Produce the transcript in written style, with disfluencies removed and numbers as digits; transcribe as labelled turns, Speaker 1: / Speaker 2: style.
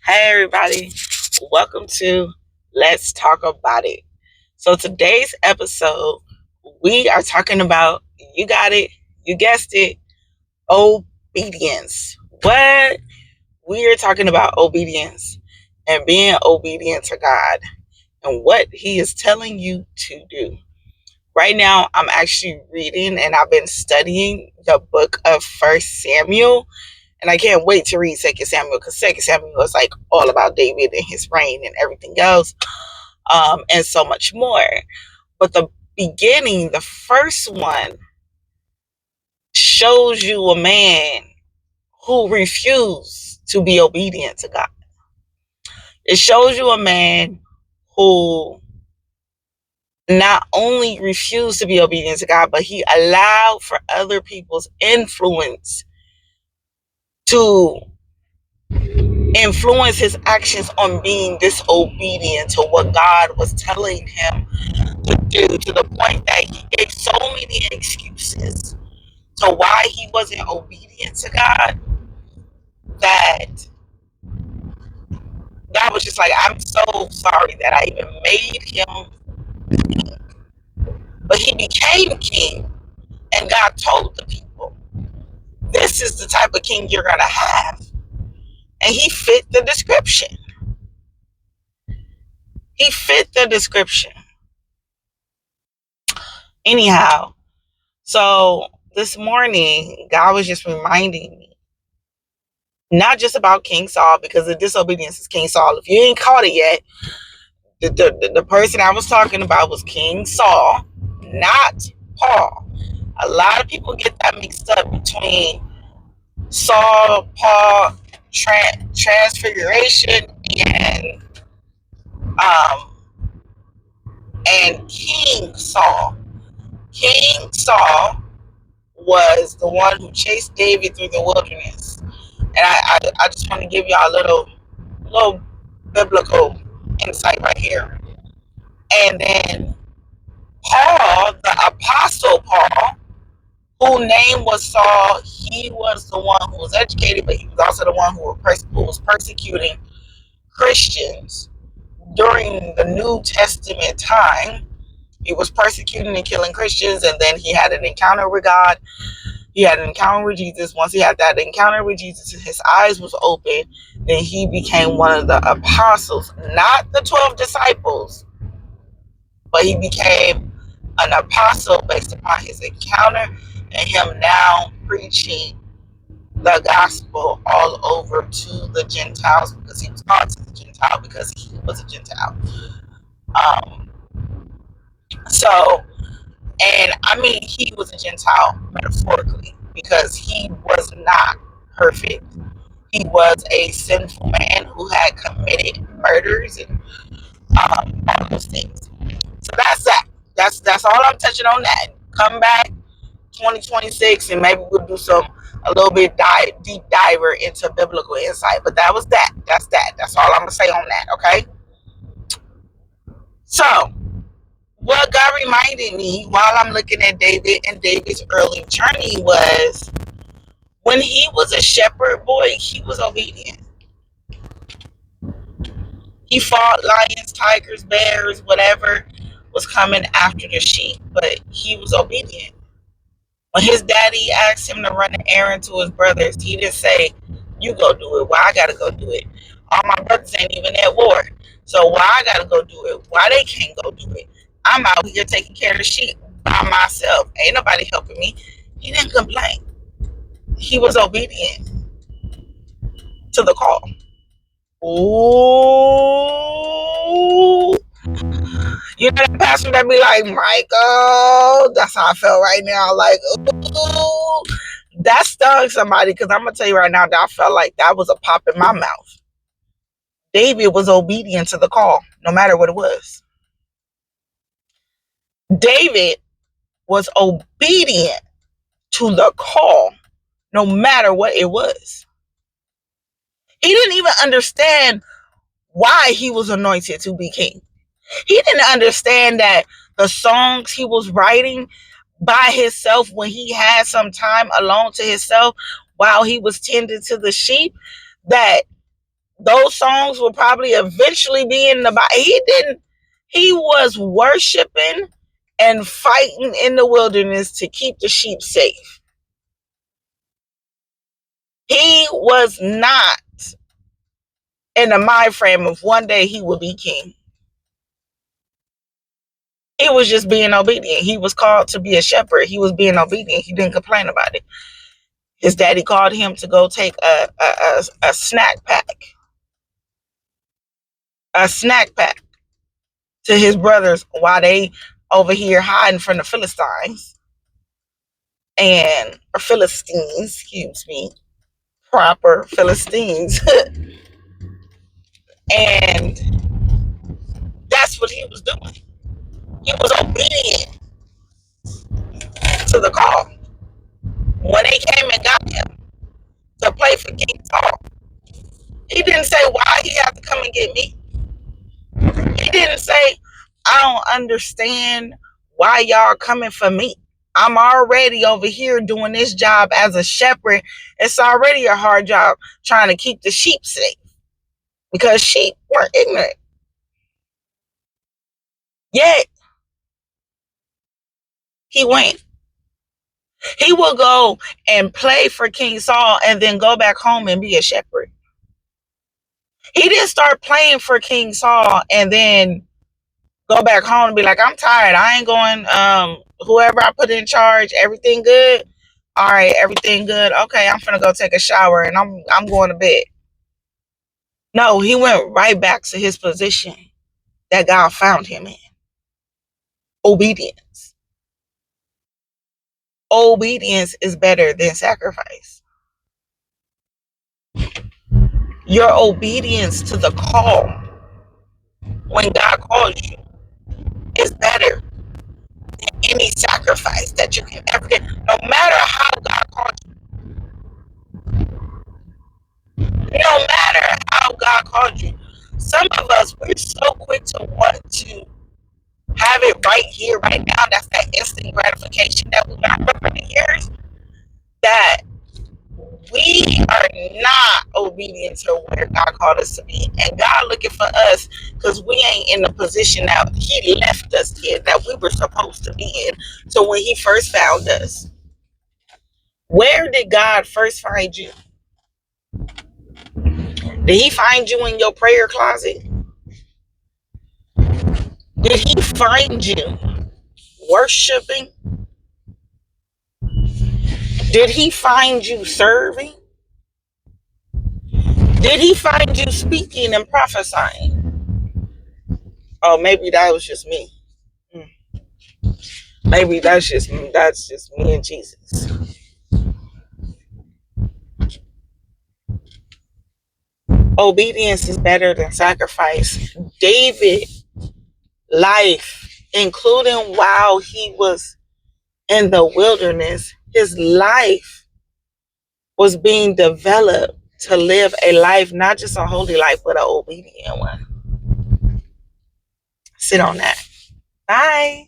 Speaker 1: Hey, everybody. Welcome to Let's Talk About It. So, today's episode, we are talking about, you got it, you guessed it, obedience. What? We are talking about obedience and being obedient to God and what He is telling you to do. Right now, I'm actually reading and I've been studying the book of First Samuel. And I can't wait to read Second Samuel because Second Samuel is like all about David and his reign and everything else, and so much more. But the beginning, the first one, shows you a man who refused to be obedient to God. It shows you a man who not only refused to be obedient to God, but he allowed for other people's influence to influence his actions on being disobedient to what God was telling him to do, to the point that he gave so many excuses to why he wasn't obedient to God, that God was just like, I'm so sorry that I even made him. But he became king, and God told the people, this is the type of king you're going to have. And he fit the description. He fit the description. Anyhow, so this morning, God was just reminding me, not just about King Saul, because the disobedience is King Saul. If you ain't caught it yet, the person I was talking about was King Saul, not Paul. A lot of people get that mixed up between Saul, Paul, transfiguration, and um, and King Saul. King Saul was the one who chased David through the wilderness. And I just want to give y'all a little biblical insight right here. And then Paul, the apostle Paul, whose name was Saul, he was the one who was educated, but he was also the one who was persecuting Christians during the New Testament time. He was persecuting and killing Christians, and then he had an encounter with God. He had an encounter with Jesus. Once he had that encounter with Jesus, his eyes was open. Then he became one of the apostles, not the 12 disciples, but he became an apostle based upon his encounter and him now preaching the gospel all over to the Gentiles, because he was called to the Gentile because he was a Gentile. Um, so, and I mean, he was a Gentile metaphorically because he was not perfect. He was a sinful man who had committed murders and all those things. So that's that. That's all I'm touching on. That. Come back 2026 and maybe we'll do a little bit deep diver into biblical insight. But that was that. That's that. That's all I'm gonna say on that. Okay. So what God reminded me while I'm looking at David and David's early journey was, when he was a shepherd boy, he was obedient. He fought lions, tigers, bears, whatever was coming after the sheep, but he was obedient. When his daddy asked him to run an errand to his brothers, he didn't say, you go do it. Why I gotta go do it? All my brothers ain't even at war. So why I gotta go do it? Why they can't go do it? I'm out here taking care of the sheep by myself. Ain't nobody helping me. He didn't complain. He was obedient to the call. Ooh. You know that pastor that be like, Michael, that's how I felt right now. Like, ooh, that stung somebody, because I'm going to tell you right now that I felt like that was a pop in my mouth. David was obedient to the call, no matter what it was. David was obedient to the call, no matter what it was. He didn't even understand why he was anointed to be king. He didn't understand that the songs he was writing by himself, when he had some time alone to himself while he was tending to the sheep, that Those songs will probably eventually be in the Bible. He was worshiping and fighting in the wilderness to keep the sheep safe. He was not in the mind frame of one day he would be king. He was just being obedient. He was called to be a shepherd. He was being obedient. He didn't complain about it. His daddy called him to go take a snack pack. A snack pack to his brothers while they over here hiding from the Philistines or Philistines, excuse me, proper Philistines. And that's what he was doing. He was obedient to the call. When they came and got him to play for King Saul, he didn't say, why he had to come and get me. He didn't say, I don't understand why y'all coming for me. I'm already over here doing this job as a shepherd. It's already a hard job trying to keep the sheep safe because sheep were ignorant. Yet, he went. He will go and play for King Saul and then go back home and be a shepherd. He didn't start playing for King Saul and then go back home and be like, I'm tired. I ain't going. Whoever I put in charge, everything good? All right, everything good. Okay, I'm finna go take a shower and I'm going to bed. No, he went right back to his position that God found him in. Obedience. Obedience is better than sacrifice. Your obedience to the call when God calls you is better than any sacrifice that you can ever get. No matter how God calls you. No matter how God called you. Some of us, we're so quick to want to have it right here, right now. That's that instant gratification that we've been for the years. That we are not obedient to where God called us to be. And God looking for us because we ain't in the position that he left us in, that we were supposed to be in. So when he first found us, where did God first find you? Did he find you in your prayer closet? Did he find you worshiping? Did he find you serving? Did he find you speaking and prophesying? Oh, maybe that was just me. Maybe that's just me. That's just me and Jesus. Obedience is better than sacrifice. David's life, including while he was in the wilderness, his life was being developed to live a life, not just a holy life, but an obedient one. Sit on that. Bye.